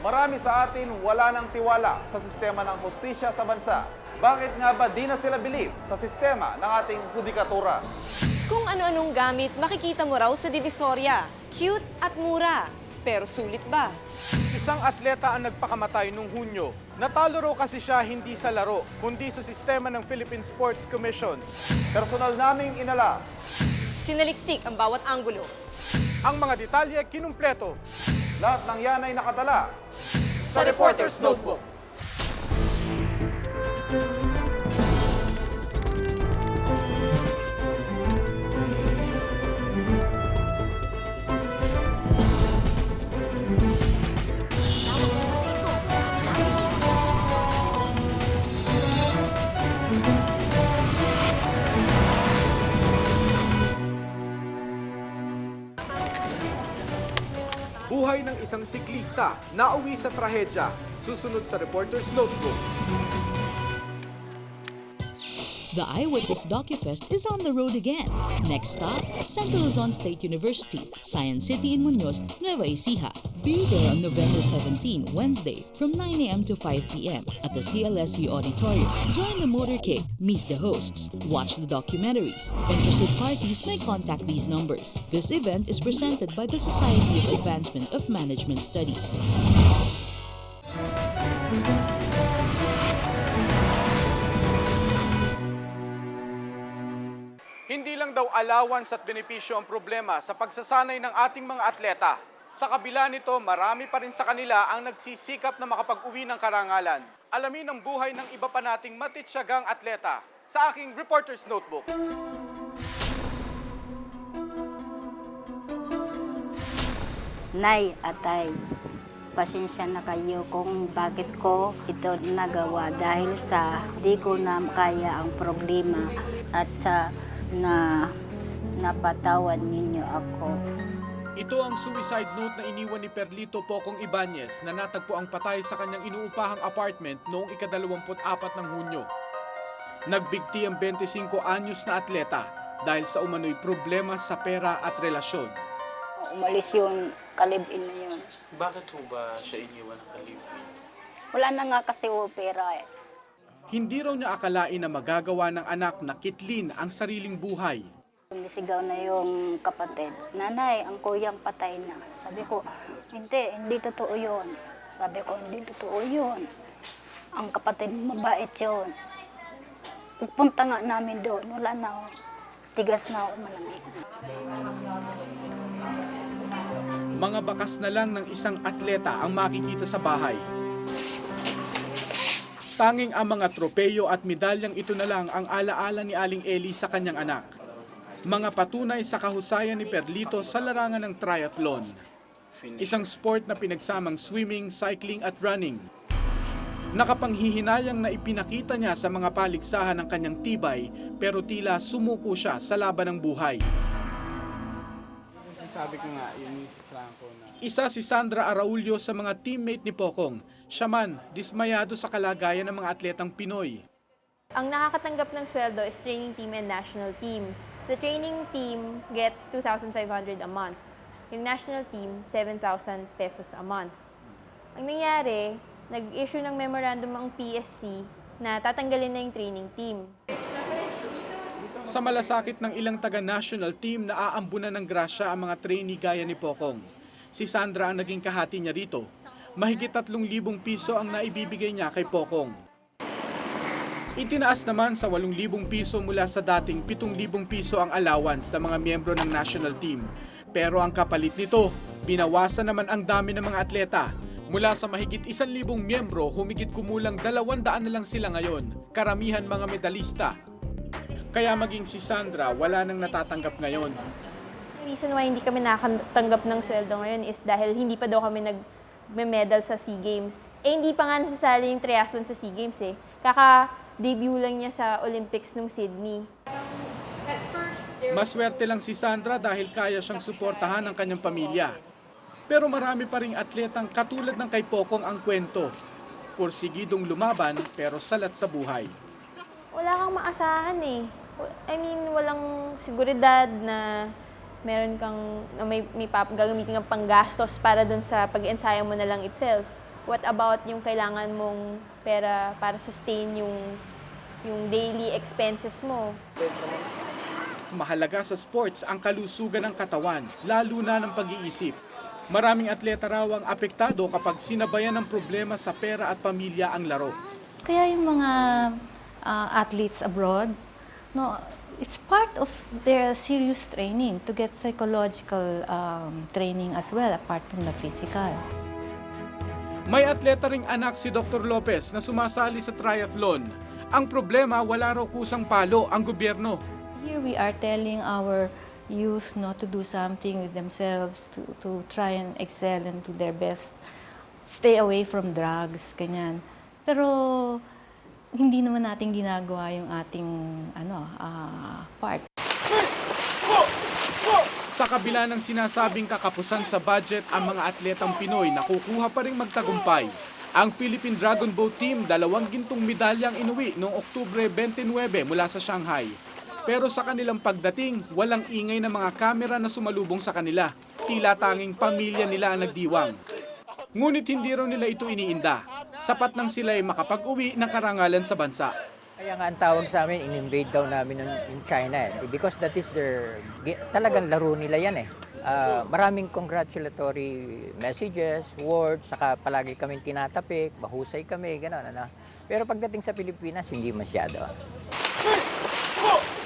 Marami sa atin wala nang tiwala sa sistema ng hustisya sa bansa. Bakit nga ba di na sila bilib sa sistema ng ating hudikatura? Kung ano-anong gamit, makikita mo raw sa Divisoria. Cute at mura. Pero sulit ba? Isang atleta ang nagpakamatay nung Hunyo. Natalo raw kasi siya hindi sa laro, kundi sa sistema ng Philippine Sports Commission. Personal naming inala. Sinaliksik ang bawat anggulo. Ang mga detalye kinumpleto. Lahat ng yan ay nakatala Sa Reporter's Notebook. Buhay ng isang siklista na uwi sa trahedya. Susunod sa Reporter's Notebook. The Eyewitness DocuFest is on the road again. Next stop, Central Luzon State University, Science City in Muñoz, Nueva Ecija. Be there on November 17, Wednesday, from 9 a.m. to 5 p.m. at the CLSU Auditorium. Join the motorcade, meet the hosts, watch the documentaries. Interested parties may contact these numbers. This event is presented by the Society of Advancement of Management Studies. Hindi lang daw allowance at benepisyo ang problema sa pagsasanay ng ating mga atleta. Sa kabila nito, marami pa rin sa kanila ang nagsisikap na makapag-uwi ng karangalan. Alamin ang buhay ng iba pa nating matitsagang atleta sa aking Reporter's Notebook. Nay, atay, pasensya na kayo kung bakit ko ito nagawa dahil sa di ko na kaya ang problema at sa napatawad ninyo ako. Ito ang suicide note na iniwan ni Perlito Pocong Ibanez na natagpo ang patay sa kanyang inuupahang apartment noong ika-24 ng Hunyo. Nagbigti ang 25 anyos na atleta dahil sa umano'y problema sa pera at relasyon. Umalis yung kalibin na yun. Bakit ho ba siya iniwan ng kalibin? Wala na nga kasi pera eh. Hindi raw niya akalain na magagawa ng anak na kitlin ang sariling buhay. Sumisigaw na yung kapatid, nanay, ang kuyang patay na. Sabi ko, hindi totoo yun. Sabi ko, hindi totoo yun. Ang kapatid, mabait yun. Pagpunta nga namin doon, wala na ako. Tigas na ako, malamig. Mga bakas na lang ng isang atleta ang makikita sa bahay. Tanging ang mga tropeyo at medalyang ito na lang ang alaala ni Aling Eli sa kanyang anak. Mga patunay sa kahusayan ni Perlito sa larangan ng triathlon. Isang sport na pinagsamang swimming, cycling at running. Nakapanghihinayang na ipinakita niya sa mga paligsahan ng kanyang tibay pero tila sumuko siya sa laban ng buhay. Sabi ko nga, yung si Franco na... Isa si Sandra Araulio sa mga teammate ni Pocong. Siya man, dismayado sa kalagayan ng mga atletang Pinoy. Ang nakakatanggap ng sweldo is training team and national team. The training team gets 2,500 a month. Yung national team, 7,000 pesos a month. Ang nangyari, nag-issue ng memorandum ang PSC na tatanggalin na yung training team. Sa malasakit ng ilang taga-national team na aambunan ng grasya ang mga trainee gaya ni Pocong. Si Sandra ang naging kahati niya rito. Mahigit 3,000 piso ang naibibigay niya kay Pocong. Itinaas naman sa 8,000 piso mula sa dating 7,000 piso ang allowance ng mga miyembro ng national team. Pero ang kapalit nito, binawasan naman ang dami ng mga atleta. Mula sa mahigit 1,000 miyembro, humigit kumulang 200 na lang sila ngayon. Karamihan mga medalista. Kaya maging si Sandra, wala nang natatanggap ngayon. Reason why hindi kami nakatanggap ng sweldo ngayon is dahil hindi pa daw kami nag-medal sa SEA Games. Hindi pa nga nasasali yung triathlon sa SEA Games eh. Kaka-debut lang niya sa Olympics nung Sydney. Maswerte lang si Sandra dahil kaya siyang suportahan ng kanyang pamilya. Pero marami pa ring atletang katulad ng kay Pocong ang kwento. Porsigidong lumaban pero salat sa buhay. Wala kang maasahan eh. I mean, walang seguridad na meron kang, na may gagamitin kang panggastos para dun sa pag-ensayo mo na lang itself. What about yung kailangan mong pera para sustain yung daily expenses mo? Mahalaga sa sports ang kalusugan ng katawan, lalo na ng pag-iisip. Maraming atleta raw ang apektado kapag sinabayan ng problema sa pera at pamilya ang laro. Kaya yung mga athletes abroad, no, it's part of their serious training to get psychological training as well, apart from the physical. May atleta ring anak si Dr. Lopez na sumasali sa triathlon. Ang problema, wala raw kusang palo ang gobyerno. Here we are telling our youth not to do something with themselves, to try and excel and do their best. Stay away from drugs, ganyan. Pero hindi naman natin ginagawa yung ating part. Sa kabila ng sinasabing kakapusan sa budget ang mga atletang Pinoy nakukuha pa ring magtagumpay. Ang Philippine Dragon Boat Team 2 gintong medalyang inuwi noong Oktubre 29 mula sa Shanghai. Pero sa kanilang pagdating, walang ingay ng mga kamera na sumalubong sa kanila. Tila tanging pamilya nila ang nagdiwang. Ngunit hindi raw nila ito iniinda. Sapat nang sila ay makapag-uwi ng karangalan sa bansa. Kaya nga ang tawag sa amin, in-invade daw namin in China because that is talagang laro nila yan eh. Maraming congratulatory messages, words, saka palagi kaming tinatapik, mahusay kami, gano'n. Pero pagdating sa Pilipinas, hindi masyado.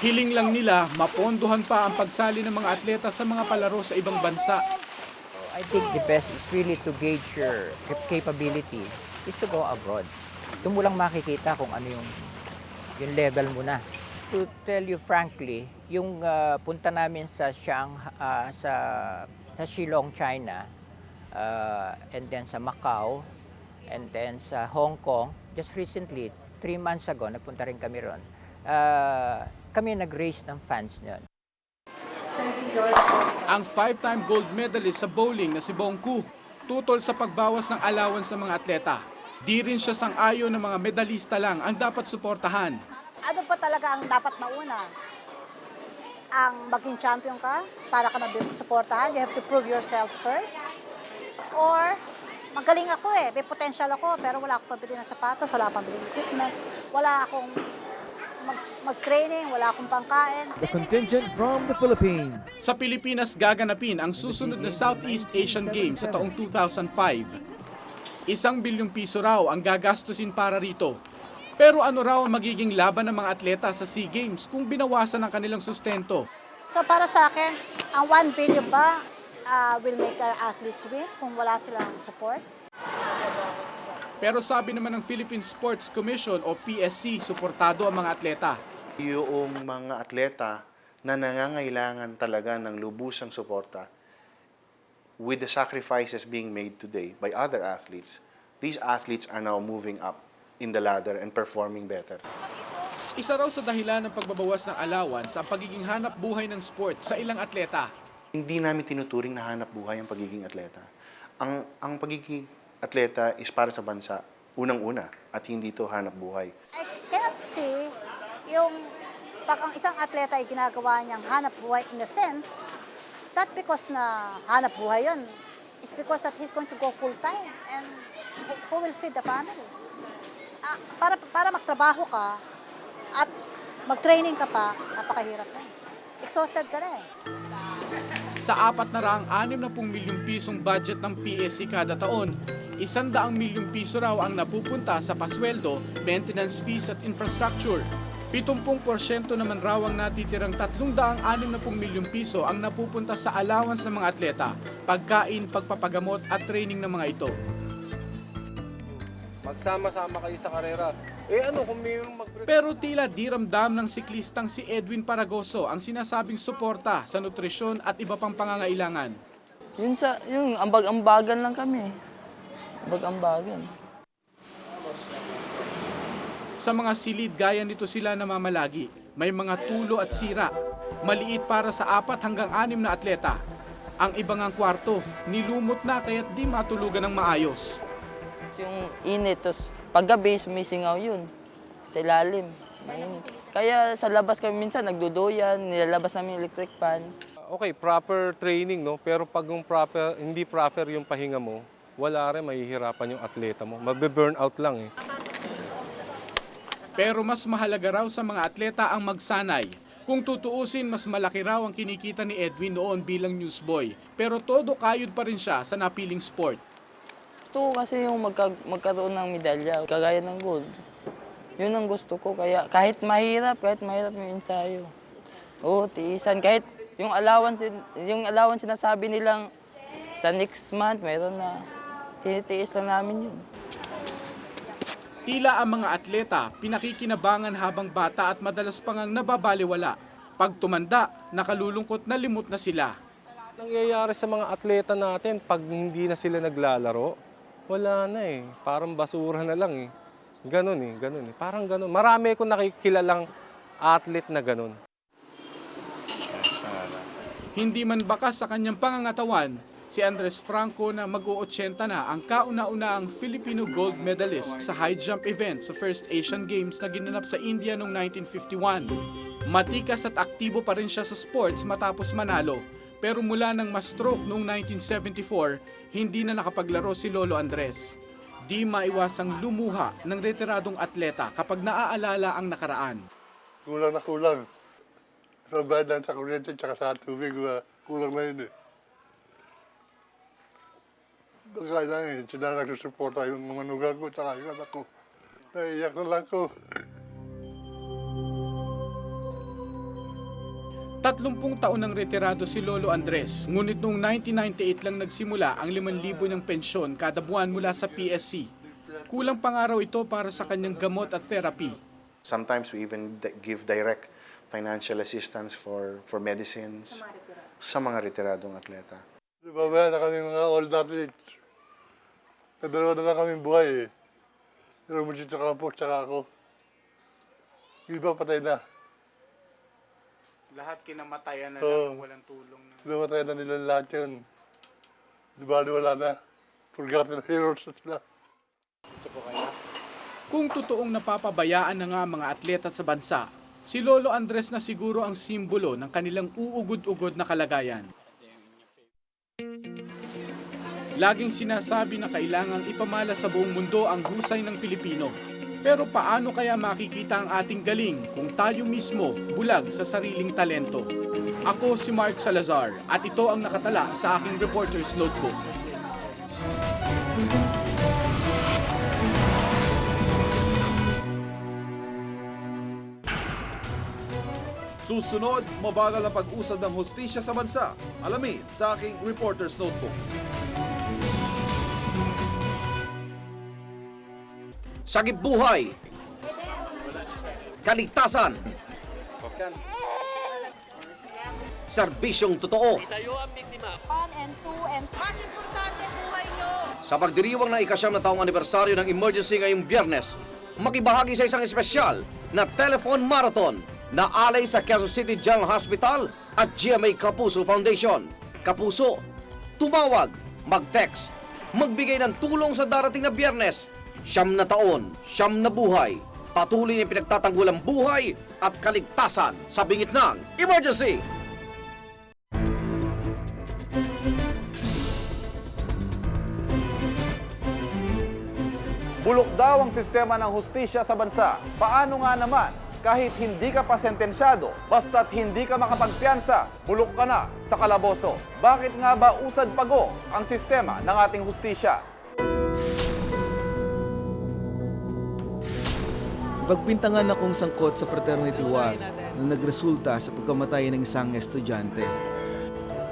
Hiling lang nila, mapondohan pa ang pagsali ng mga atleta sa mga palaro sa ibang bansa. I think the best is really to gauge your capability is to go abroad. Doon mo lang makikita kung ano yung level mo na. To tell you frankly, yung punta namin sa Shillong, China, and then sa Macau, and then sa Hong Kong, just recently, 3 months ago, nagpunta rin kami ron. Kami nag-raise ng fans nyon. Ang 5-time gold medalist sa bowling na si Bong Ku, tutol sa pagbawas ng allowance ng mga atleta. Di rin siya sang-ayon ng mga medalista lang ang dapat suportahan. Ano pa talaga ang dapat mauna? Ang maging champion ka para ka suportahan, you have to prove yourself first. Or, magaling ako may potential ako, pero wala akong pabili ng sapatos, wala akong pabili ng equipment, wala akong mag-training, wala akong pangkain. The contingent from the Philippines. Sa Pilipinas gaganapin ang susunod na Southeast Asian Games sa taong 2005. 1 bilyong piso raw ang gagastusin para rito. Pero ano raw ang magiging laban ng mga atleta sa SEA Games kung binawasan ang kanilang sustento? So para sa akin, ang 1 billion ba will make our athletes win kung wala silang support? Pero sabi naman ng Philippine Sports Commission o PSC, suportado ang mga atleta. Yung mga atleta na nangangailangan talaga ng lubusang suporta, with the sacrifices being made today by other athletes, these athletes are now moving up in the ladder and performing better. Isa raw sa dahilan ng pagbabawas ng allowance ang pagiging hanap buhay ng sport sa ilang atleta. Hindi namin tinuturing na hanap buhay ang pagiging atleta. Ang pagiging atleta is para sa bansa, unang-una, at hindi ito hanap buhay. I cannot see yung pag ang isang atleta ay ginagawa niyang hanap buhay in a sense, not because na hanap buhay yun, it's because that he's going to go full-time and who will feed the family? Para magtrabaho ka at mag-training ka pa, napakahirap na. Exhausted ka na Sa 460 milyong pisong budget ng PSC kada taon, 100 milyong piso raw ang napupunta sa pasweldo, maintenance fees at infrastructure. 70% naman raw ang natitirang 360 milyong piso ang napupunta sa allowance ng mga atleta, pagkain, pagpapagamot at training ng mga ito. Magsama-sama kayo sa karera. Kung may Pero tila di ramdam ng siklistang si Edwin Paragoso ang sinasabing suporta sa nutrisyon at iba pang pangangailangan. Yung ambag-ambagan lang kami. Ambag-ambagan. Sa mga silid gaya nito sila namamalagi. May mga tulo at sira. Maliit para sa 4 hanggang 6 na atleta. Ang ibang ang kwarto, nilumot na kaya't di matulugan ng maayos. Yung init, tapos paggabi, sumisingaw yun. Sa ilalim, mainit. Kaya sa labas kami minsan, nagduduyan, nilalabas namin electric fan. Okay, proper training, no? Pero pag hindi proper yung pahinga mo, wala rin, mahihirapan yung atleta mo. Mabe-burn out lang eh. Pero mas mahalaga raw sa mga atleta ang magsanay. Kung tutuusin, mas malaki raw ang kinikita ni Edwin noon bilang newsboy. Pero todo kayod pa rin siya sa napiling sport. Gusto ko kasi yung magkaroon ng medalya, kagaya ng gold. Yun ang gusto ko, kaya kahit mahirap yung ensayo. Oo, tiisan. Kahit yung allowance sinasabi nilang sa next month, meron na. Tinitiis lang namin yun. Tila ang mga atleta pinakikinabangan habang bata at madalas pang nababaliwala. Pag tumanda, nakalulungkot na limot na sila. Nangyayari sa mga atleta natin, pag hindi na sila naglalaro, wala na eh. Parang basura na lang eh. Ganun eh. Parang ganun. Marami akong nakikilalang athlete na ganun. Hindi man bakas sa kanyang pangangatawan, si Andres Franco na mag-80 na ang kauna-unahang Filipino gold medalist sa high jump event sa first Asian Games na ginanap sa India noong 1951. Matikas at aktibo pa rin siya sa sports matapos manalo, pero mula nang ma-stroke noong 1974, hindi na nakapaglaro si Lolo Andres. Di maiwasang lumuha ng retiradong atleta kapag naaalala ang nakaraan. Kulang na kulang. Sa bayad sa kuryente at sa tubig, kulang na yun eh. Kailangan sila nagsusuporta yung mga nugang ko at yung anak ko. Naiiyak na lang ko. 30 taon nang retirado si Lolo Andres, ngunit noong 1998 lang nagsimula ang 5,000 ng pensyon kada buwan mula sa PSC. Kulang pangaraw ito para sa kanyang gamot at therapy. Sometimes we even give direct financial assistance for medicines sa mga retiradong atleta. Babaya na kami mga old athletes. Kadalawa na lang kami buhay eh. Pero mo sa campus, tsaka ako. Yung iba patay na. Lahat kinamatayan na lang, walang tulong. Kinamatayan na nila lahat yun. Di ba wala na? Forgotten heroes na sila. Kung totoong napapabayaan na nga mga atleta sa bansa, si Lolo Andres na siguro ang simbolo ng kanilang uugod-ugod na kalagayan. Laging sinasabi na kailangang ipamala sa buong mundo ang husay ng Pilipino. Pero paano kaya makikita ang ating galing kung tayo mismo bulag sa sariling talento? Ako si Mark Salazar at ito ang nakatala sa aking Reporter's Notebook. Susunod, mabagal ang pag-usad ng hustisya sa bansa. Alamin sa aking Reporter's Notebook. Sagip buhay, kaligtasan, serbisyong totoo. Sa pagdiriwang ng ika-9 na taong anibersaryo ng emergency ngayong Biyernes, makibahagi sa isang espesyal na telephone marathon na alay sa Quezon City General Hospital at GMA Kapuso Foundation. Kapuso, tumawag, mag-text, magbigay ng tulong sa darating na Biyernes. 9 na taon, 9 na buhay. Patuloy na pinagtatanggol ang buhay at kaligtasan sa bingit ng emergency. Bulok daw ang sistema ng hustisya sa bansa. Paano nga naman? Kahit hindi ka pa sentensyado, basta't hindi ka makapagpiyansa, bulok ka na sa kalaboso. Bakit nga ba usad pago ang sistema ng ating hustisya? Pagpintangan akong sangkot sa fraternity war na nagresulta sa pagkamatay ng isang estudyante.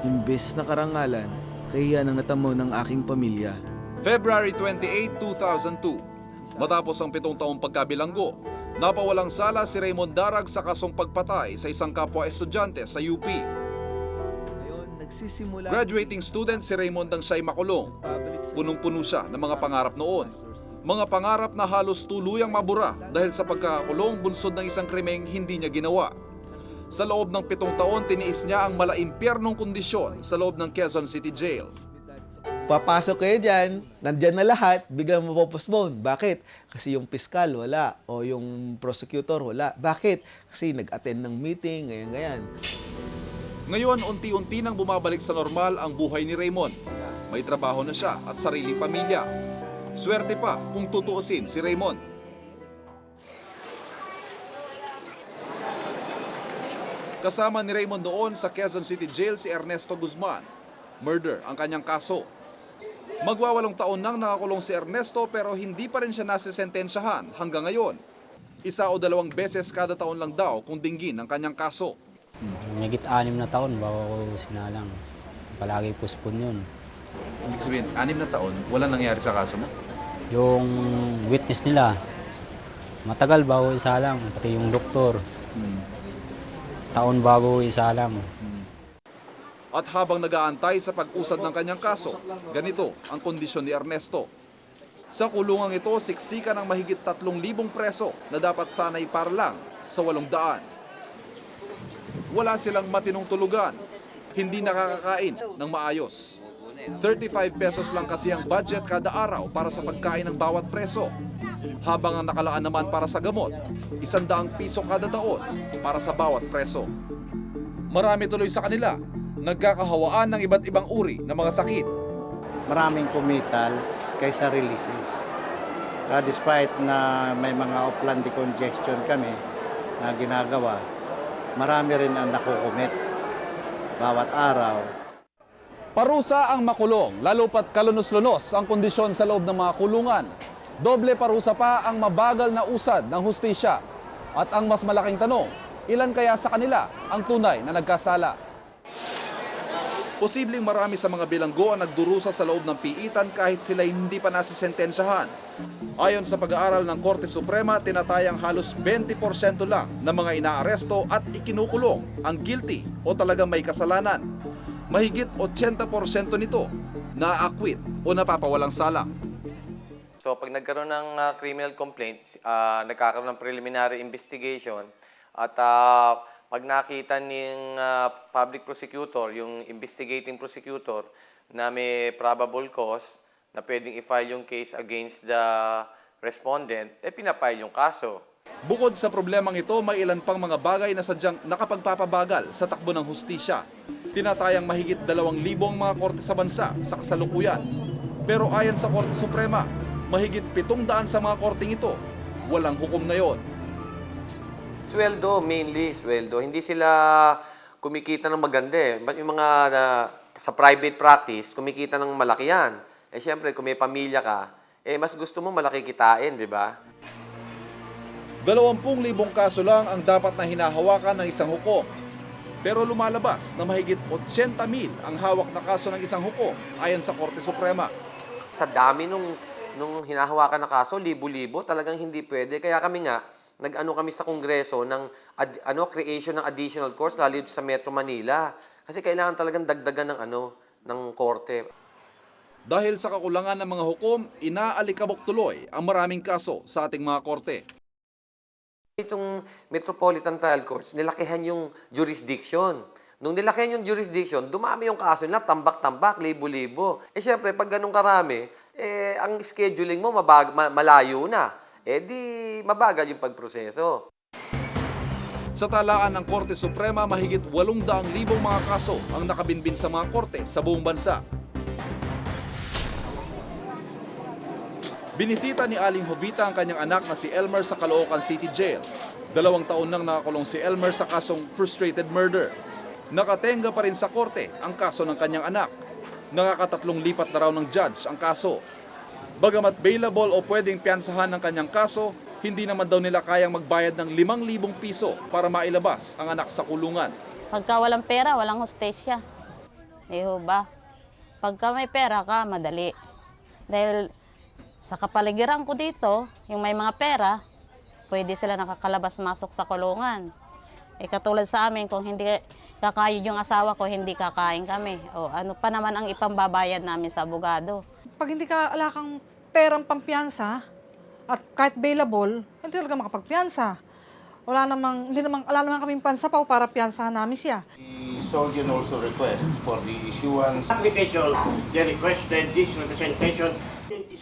Imbes na karangalan, kahiyan ang natamo ng aking pamilya. February 28, 2002. Matapos ang 7 taong pagkabilanggo, napawalang sala si Raymond Darag sa kasong pagpatay sa isang kapwa estudyante sa UP. Graduating student si Raymond ang siya'y makulong. Punong-puno siya ng mga pangarap noon. Mga pangarap na halos tuluyang mabura dahil sa pagkakakulong bunsod ng isang krimeng hindi niya ginawa. Sa loob ng 7 taon, tiniis niya ang malaimpyernong kondisyon sa loob ng Quezon City Jail. Papasok kayo dyan, nandyan na lahat, biglang mapopostpone. Bakit? Kasi yung piskal wala, o yung prosecutor wala. Bakit? Kasi nag-attend ng meeting, ganyan. Ngayon, unti-unti nang bumabalik sa normal ang buhay ni Raymond. may trabaho na siya at sariling pamilya. Swerte pa kung tutuusin si Raymond. Kasama ni Raymond doon sa Quezon City Jail si Ernesto Guzman. Murder ang kanyang kaso. Magwawalong taon nang nakakulong si Ernesto pero hindi pa rin siya nasisentensyahan hanggang ngayon. 1 o 2 beses kada taon lang daw kung dinggin ang kanyang kaso. Mahigit 6 na taon bago ko sinalang. Palagi postpone yun. Ibig sabihin, 6 na taon, wala nangyari sa kaso mo? Yung witness nila, matagal bago isalang, pati yung doktor. Taon bago isalang. At habang nag-aantay sa pag-usad ng kanyang kaso, ganito ang kondisyon ni Ernesto. Sa kulungang ito, siksikan ng mahigit 3,000 preso na dapat sanay para lang sa 800. Wala silang matinong tulugan, hindi nakakakain ng maayos. 35 pesos lang kasi ang budget kada araw para sa pagkain ng bawat preso. Habang ang nakalaan naman para sa gamot, 100 piso kada taon para sa bawat preso. Marami tuloy sa kanila nagkakahawaan ng iba't ibang uri ng mga sakit. Maraming committals kaysa releases. Despite na may mga off-land decongestion kami na ginagawa, marami rin ang nakukumit bawat araw. Parusa ang makulong, lalo pat kalunos-lunos ang kondisyon sa loob ng mga kulungan. Doble parusa pa ang mabagal na usad ng hustisya. At ang mas malaking tanong, ilan kaya sa kanila ang tunay na nagkasala? Posibleng marami sa mga bilanggo ang nagdurusa sa loob ng piitan kahit sila hindi pa nasisentensyahan. Ayon sa pag-aaral ng Korte Suprema, tinatayang halos 20% lang ng mga inaaresto at ikinukulong ang guilty o talagang may kasalanan. Mahigit 80% nito na-acquit o napapawalang sala. So pag nagkaroon ng criminal complaint, nagkakaroon ng preliminary investigation at pag nakita ng public prosecutor, yung investigating prosecutor, na may probable cause na pwedeng i-file yung case against the respondent, pinapile yung kaso. Bukod sa problemang ito, may ilan pang mga bagay na sadyang nakapagpapabagal sa takbo ng hustisya. Tinatayang mahigit 2,000 ang mga korte sa bansa sa kasalukuyan. Pero ayon sa Korte Suprema, mahigit 700 sa mga korteng ito, walang hukom ngayon. Sweldo, mainly sweldo. Hindi sila kumikita ng maganda eh. Yung mga sa private practice, kumikita ng malaki yan. Siyempre, kung may pamilya ka, mas gusto mo malaki kitain, di ba? 20,000 kaso lang ang dapat na hinahawakan ng isang hukom. Pero lumalabas na mahigit 80,000 ang hawak na kaso ng isang hukom ayon sa Korte Suprema. Sa dami nung hinahawakan na kaso, libo-libo, talagang hindi pwede. Kaya kami nga, nag-ano kami sa Kongreso ng creation ng additional courts lalo sa Metro Manila. Kasi kailangan talagang dagdagan ng korte. Dahil sa kakulangan ng mga hukom, inaalikabok tuloy ang maraming kaso sa ating mga korte. Itong Metropolitan Trial Courts, nilakihan yung jurisdiction. Nung nilakihan yung jurisdiction, dumami yung kaso nila, tambak-tambak, libo-libo. Siyempre, pag ganun karami, ang scheduling mo malayo na. Di mabagal yung pagproseso. Sa talaan ng Korte Suprema, mahigit 800,000 mga kaso ang nakabinbin sa mga korte sa buong bansa. Binisita ni Aling Jovita ang kanyang anak na si Elmer sa Caloocan City Jail. 2 taon nang nakakulong si Elmer sa kasong frustrated murder. Nakatenga pa rin sa korte ang kaso ng kanyang anak. Nakakatatlong lipat na raw ng judge ang kaso. Bagamat bailable o pwedeng piyansahan ng kanyang kaso, hindi naman daw nila kayang magbayad ng 5,000 piso para mailabas ang anak sa kulungan. Pagka walang pera, walang hostesya. Ba? Pagka may pera ka, madali. Dahil sa kapaligiran ko dito, yung may mga pera, pwede sila nakakalabas-masok sa kulungan. Katulad sa amin, kung hindi kakayod yung asawa ko, hindi kakain kami. O ano pa naman ang ipambabayad namin sa abogado. Pag hindi ka ala kang perang pampiyansa, at kahit bailable, hindi talaga makapagpiyansa. Wala namang kaming pansapaw para piyansahan namin siya. The Soldier also requests for the issuance application, the requested this representation.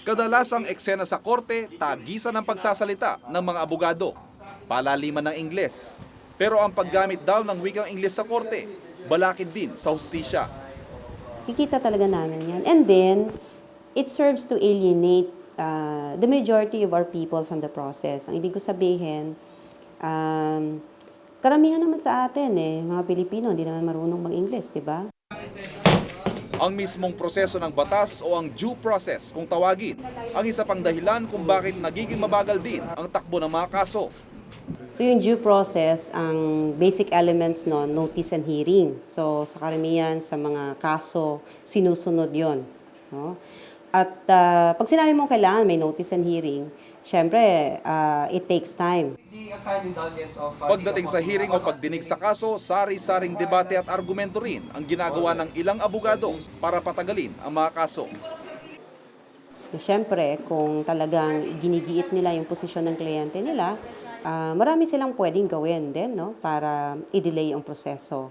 Kadalasang eksena sa korte, tagisan ng pagsasalita ng mga abogado, palaliman ng Ingles. Pero ang paggamit daw ng wikang Ingles sa korte, balakid din sa hustisya. Kikita talaga namin yan. And then, it serves to alienate the majority of our people from the process. Ang ibig ko sabihin, karamihan naman sa atin mga Pilipino, hindi naman marunong mag-English, di ba? Ang mismong proseso ng batas o ang due process kung tawagin, ang isa pang dahilan kung bakit nagiging mabagal din ang takbo ng mga kaso. So yung due process, ang basic elements notice and hearing. So sa karamihan sa mga kaso, sinusunod yon. No? At pag sinabi mo kailangan may notice and hearing, syempre, it takes time. Pagdating sa hearing o pagdinig sa kaso, sari-saring debate at argumento rin ang ginagawa ng ilang abogado para patagalin ang mga kaso. Syempre, kung talagang ginigiit nila yung posisyon ng kliyente nila, marami silang pwedeng gawin din para i-delay ang proseso.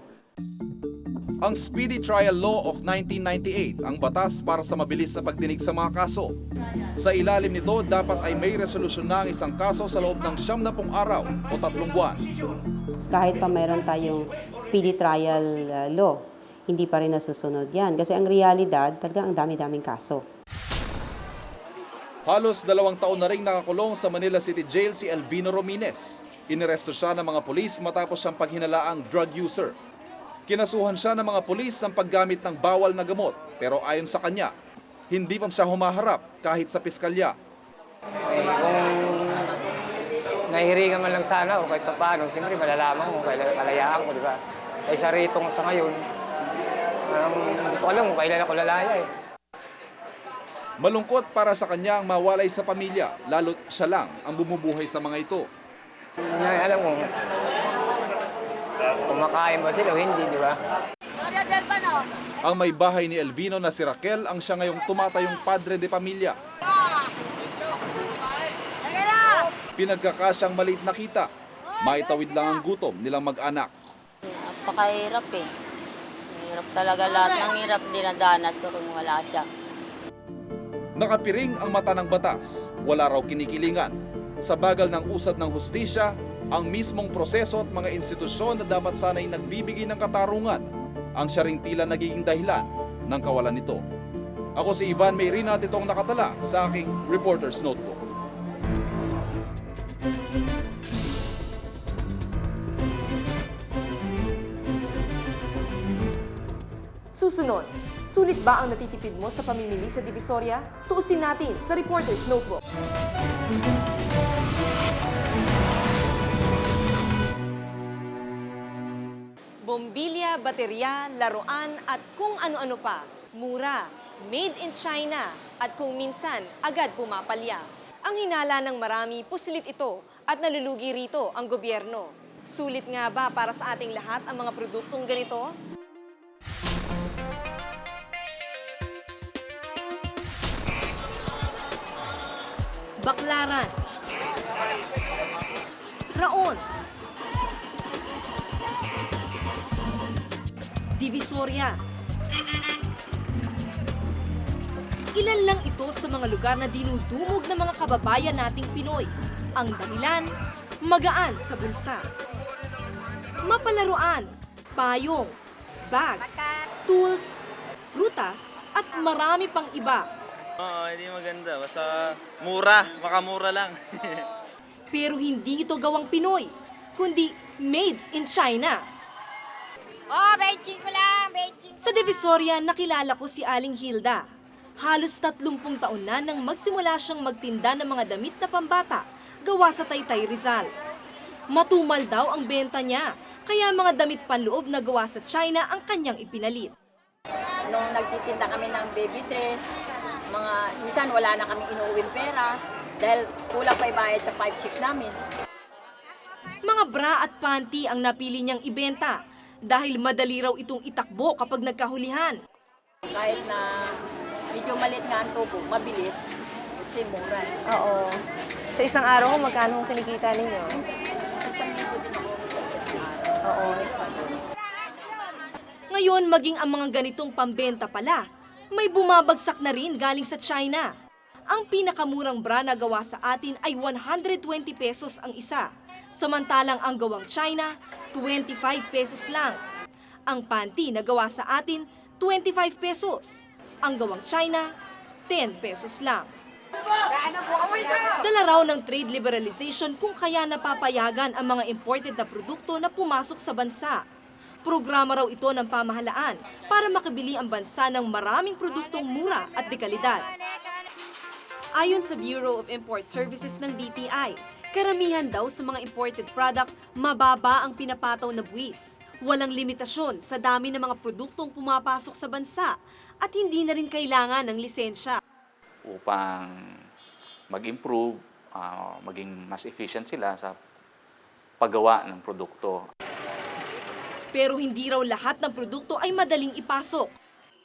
Ang Speedy Trial Law of 1998 ang batas para sa mabilis na pagdinig sa mga kaso. Sa ilalim nito, dapat ay may resolusyon na ang isang kaso sa loob ng 70 araw o 3 buwan. Kahit pa mayroon tayong Speedy Trial Law, hindi pa rin nasusunod yan. Kasi ang realidad, talaga ang dami-daming kaso. Halos 2 taon na rin nakakulong sa Manila City Jail si Elvino Romines. Iniresto siya ng mga pulis matapos siyang paghinalaang drug user. Kinasuhan siya ng mga pulis ng paggamit ng bawal na gamot, pero ayon sa kanya, hindi pa siya humaharap kahit sa piskalya. Kung nahihiringan man lang sana o kahit paano, siyempre malalaman mo, kalayaan ko, di ba? Ay sa rito sa ngayon, hindi ko alam kung kailan ako lalaya Malungkot para sa kanya ang mawalay sa pamilya, lalo't siya lang ang bumubuhay sa mga ito. Alam mo, kumakain ba sila o hindi, di ba? Ang may bahay ni Elvino na si Raquel ang siya ngayong tumatayong padre de pamilya. Pinagkakasyang maliit na kita, maitawid lang ang gutom nilang mag-anak. Napakahirap Hirap talaga, lahat ng hirap dinadanas ko kung wala siya. Nakapiring ang mata ng batas, wala raw kinikilingan. Sa bagal ng usad ng hustisya, ang mismong proseso at mga institusyon na dapat sana'y nagbibigay ng katarungan ang siya ring tila nagiging dahilan ng kawalan nito. Ako si Ivan Mayrina at itong nakatala sa aking Reporter's Notebook. Susunod, sulit ba ang natitipid mo sa pamimili sa Divisoria? Tuusin natin sa Reporter's Notebook. Bombilya, baterya, laruan at kung ano-ano pa. Mura, made in China at kung minsan agad pumapalya. Ang hinala ng marami, pusilit ito at nalulugi rito ang gobyerno. Sulit nga ba para sa ating lahat ang mga produktong ganito? Baklaran, Raon, Divisoria. Ilan lang ito sa mga lugar na dinudumog ng mga kababayan nating Pinoy. Ang dahilan, magaan sa bulsa. Mapalaruan, payong, bag, tools, prutas at marami pang iba. Oo, hindi maganda. Basta mura, makamura lang. Pero hindi ito gawang Pinoy, kundi made in China. Oh, Beijing ko lang, Beijing. Sa Divisoria, nakilala ko si Aling Hilda. Halos 30 taon na nang magsimula siyang magtinda ng mga damit na pambata gawa sa Taytay Rizal. Matumal daw ang benta niya, kaya mga damit panloob na gawa sa China ang kanyang ipinalit. Nung nagtitinda kami ng baby dress, minsan wala na kami inuuwing pera dahil kulang pa ibayad sa 5-6 namin. Mga bra at panty ang napili niyang ibenta dahil madali raw itong itakbo kapag nagkahulihan. Kahit na medyo maliit nga ang tubo, mabilis, kasi mura. Oo. Sa isang araw, magkano ang kinikita ninyo? Isang linggo din ako sa isang araw. Oo. Ngayon, maging ang mga ganitong pambenta pala, may bumabagsak na rin galing sa China. Ang pinakamurang bra na gawa sa atin ay 120 pesos ang isa. Samantalang ang gawang China, 25 pesos lang. Ang panty na gawa sa atin, 25 pesos. Ang gawang China, 10 pesos lang. Dala raw ng trade liberalization kung kaya napapayagan ang mga imported na produkto na pumasok sa bansa. Programa raw ito ng pamahalaan para makabili ang bansa ng maraming produktong mura at de kalidad. Ayon sa Bureau of Import Services ng DTI, karamihan daw sa mga imported product, mababa ang pinapataw na buwis. Walang limitasyon sa dami ng mga produktong pumapasok sa bansa at hindi na rin kailangan ng lisensya. Upang mag-improve, maging mas efficient sila sa paggawa ng produkto. Pero hindi raw lahat ng produkto ay madaling ipasok.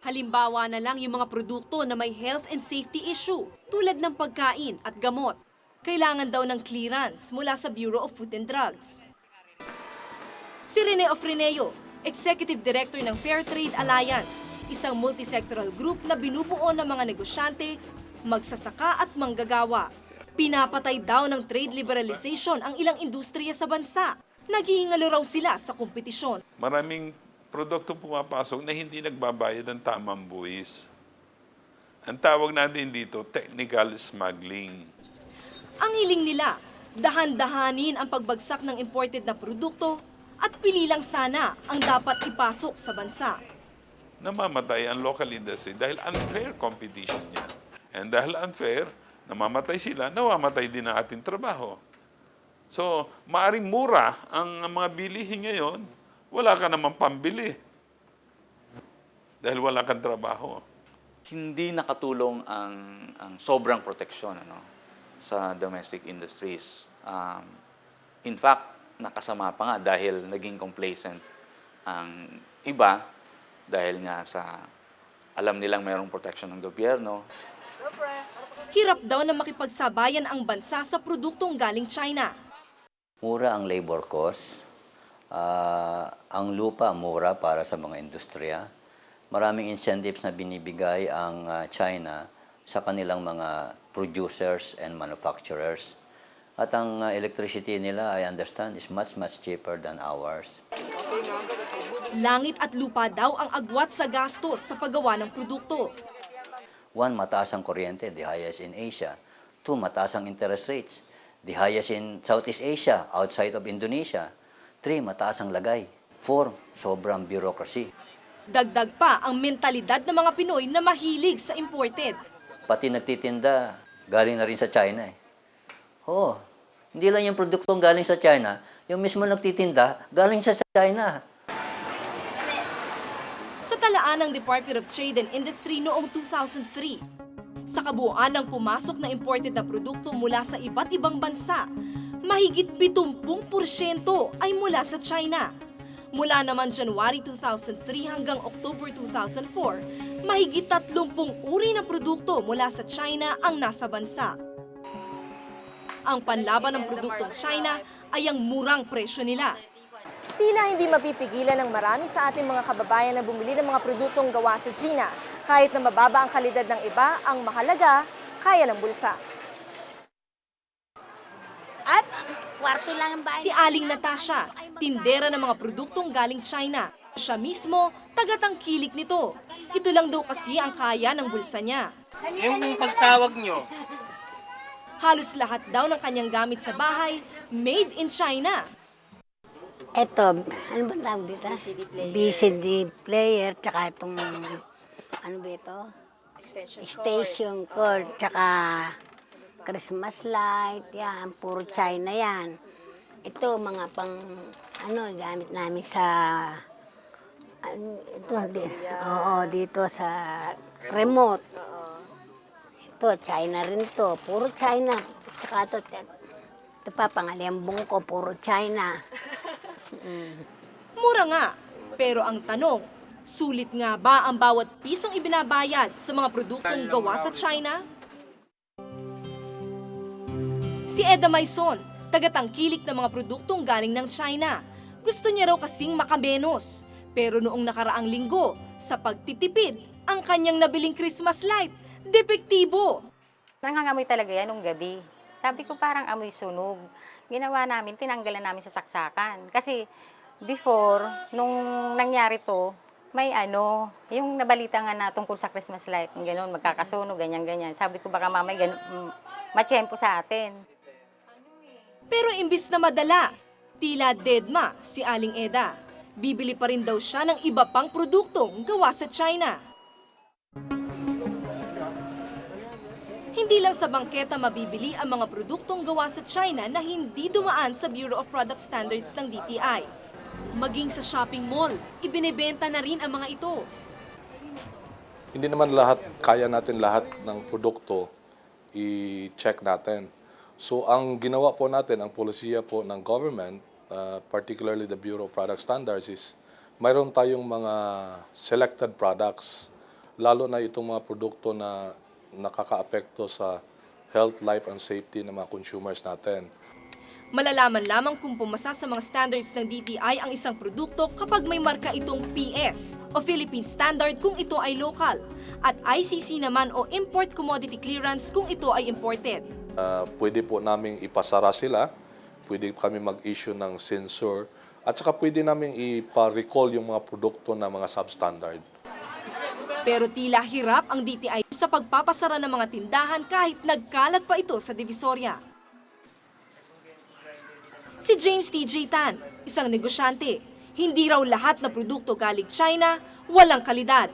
Halimbawa na lang yung mga produkto na may health and safety issue tulad ng pagkain at gamot. Kailangan daw ng clearance mula sa Bureau of Food and Drugs. Si Rene Ofreneo, Executive Director ng Fair Trade Alliance, isang multisectoral group na binubuo ng mga negosyante, magsasaka at manggagawa. Pinapatay daw ng trade liberalization ang ilang industriya sa bansa. Naghihingalo raw sila sa kompetisyon. Maraming produkto pumapasok na hindi nagbabayad ng tamang buwis. Ang tawag natin dito, technical smuggling. Ang hiling nila, dahan-dahanin ang pagbagsak ng imported na produkto at pili lang sana ang dapat ipasok sa bansa. Namamatay ang local industry dahil unfair competition niya. And dahil unfair, namamatay sila, namamatay din ang ating trabaho. So, maaring mura ang mga bilihin ngayon, wala ka namang pambili. Dahil wala kang trabaho. Hindi nakatulong ang sobrang proteksyon sa domestic industries. In fact, nakasama pa nga dahil naging complacent ang iba dahil nga sa alam nilang mayroong protection ng gobyerno. Hirap daw na makipagsabayan ang bansa sa produktong galing China. Mura ang labor cost. Ang lupa mura para sa mga industriya. Maraming incentives na binibigay ang China sa kanilang mga producers and manufacturers. At ang electricity nila, I understand, is much cheaper than ours. Langit at lupa daw ang agwat sa gastos sa paggawa ng produkto. 1, mataas ang kuryente, the highest in Asia. 2, mataas ang interest rates, the highest in Southeast Asia, outside of Indonesia. 3, mataas ang lagay. 4, sobrang bureaucracy. Dagdag pa ang mentalidad ng mga Pinoy na mahilig sa imported. Pati nagtitinda, galing na rin sa China eh. Oo, hindi lang yung produktong galing sa China, yung mismo nagtitinda, galing sa China. Sa talaan ng Department of Trade and Industry noong 2003, sa kabuuan ng pumasok na imported na produkto mula sa iba't ibang bansa, mahigit 70% ay mula sa China. Mula naman January 2003 hanggang October 2004, mahigit 30 uri ng produkto mula sa China ang nasa bansa. Ang panlaban ng produktong China ay ang murang presyo nila. Tila hindi mapipigilan ng marami sa ating mga kababayan na bumili ng mga produktong gawa sa China. Kahit na mababa ang kalidad ng iba, ang mahalaga, kaya ng bulsa. At kwarto lang ang bahay. Si Aling Natasha, tindera ng mga produktong galing China. Siya mismo, tagatangkilik nito. Ito lang daw kasi ang kaya ng bulsa niya. Yung pagtawag nyo, Halos lahat daw ng kanyang gamit sa bahay, made in China. Ito, ano ba tawag dito? BCD player, tsaka itong, ano ba ito? Extension cord, tsaka Christmas light, yan, puro China yan. Ito, mga pang, ano, gamit namin sa, ito, dito sa remote. Ito, China rin to, puro China. Tsaka ito pa, pangalembong ko, puro China. Mura nga, pero ang tanong, sulit nga ba ang bawat pisong ibinabayad sa mga produktong gawa sa China? Si Eda Maison, tagatangkilik ng mga produktong galing ng China. Gusto niya raw kasing makamenos. Pero noong nakaraang linggo, sa pagtitipid, ang kanyang nabiling Christmas light, depektibo. Nangangamoy talaga yan nung gabi. Sabi ko parang amoy sunog. Ginawa namin, tinanggalan namin sa saksakan. Kasi before, nung nangyari to, may yung nabalita nga na tungkol sa Christmas light, yung gano'n, magkakasunog, ganyan-ganyan. Sabi ko baka mamay matsyempo sa atin. Pero imbis na madala, tila deadma si Aling Eda. Bibili pa rin daw siya ng iba pang produktong gawa sa China. Hindi lang sa bangketa mabibili ang mga produktong gawa sa China na hindi dumaan sa Bureau of Product Standards ng DTI. Maging sa shopping mall, ibinebenta na rin ang mga ito. Hindi naman kaya natin lahat ng produkto i-check natin. So ang ginawa po natin, ang polisiya po ng government, particularly the Bureau of Product Standards, is mayroon tayong mga selected products, lalo na itong mga produkto na nakaka-apekto sa health, life, and safety ng mga consumers natin. Malalaman lamang kung pumasa sa mga standards ng DTI ang isang produkto kapag may marka itong PS o Philippine Standard kung ito ay local at ICC naman o Import Commodity Clearance kung ito ay imported. Pwede po namin ipasara sila, pwede kami mag-issue ng censure, at saka pwede namin ipa-recall yung mga produkto na mga substandard. Pero tila hirap ang DTI sa pagpapasara ng mga tindahan kahit nagkalat pa ito sa Divisoria. Si James T.J. Tan, isang negosyante, hindi raw lahat na produkto galing China walang kalidad.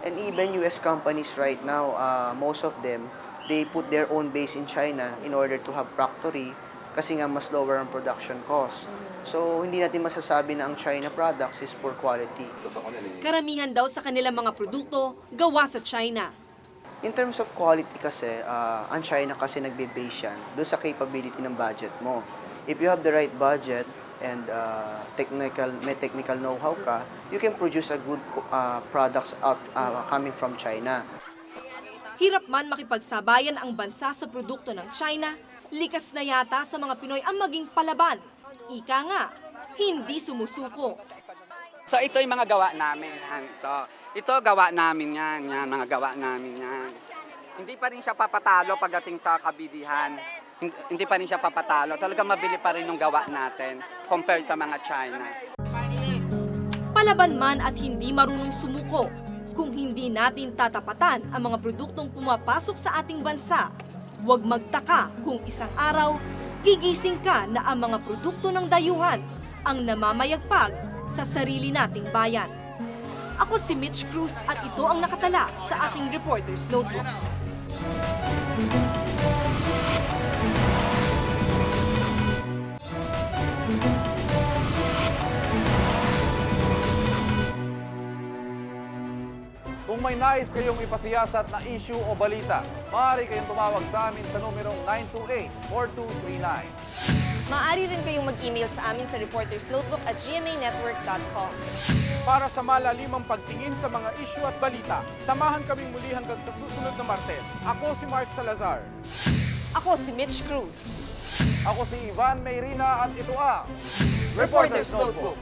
And even US companies right now, most of them, they put their own base in China in order to have factory kasi nga mas lower ang production cost. So hindi natin masasabi na ang China products is poor quality. Karamihan daw sa kanilang mga produkto gawa sa China. In terms of quality kasi, ang China kasi nagbe-base yan doon sa capability ng budget mo. If you have the right budget and may technical know-how ka, you can produce a good products coming from China. Hirap man makipagsabayan ang bansa sa produkto ng China, likas na yata sa mga Pinoy ang maging palaban. Ika nga, hindi sumusuko. So ito yung mga gawa namin. So, ito gawa namin yan, mga gawa namin yan. Hindi pa rin siya papatalo pagdating sa kabidihan. Hindi pa rin siya papatalo. Talaga mabili pa rin yung gawa natin compared sa mga China. Palaban man at hindi marunong sumuko, kung hindi natin tatapatan ang mga produktong pumapasok sa ating bansa, huwag magtaka kung isang araw, gigising ka na ang mga produkto ng dayuhan ang namamayagpag sa sarili nating bayan. Ako si Mitch Cruz at ito ang nakatala sa aking Reporter's Notebook. Kung may nais kayong ipasiyasat na issue o balita, maaari kayong tumawag sa amin sa numerong 928-4239. Maaari rin kayong mag-email sa amin sa reportersnotebook@gmanetwork.com. Para sa malalimang pagtingin sa mga issue at balita, samahan kaming muli hanggang sa susunod na Martes. Ako si Mark Salazar. Ako si Mitch Cruz. Ako si Ivan Mayrina at ito ang Reporter's Notebook.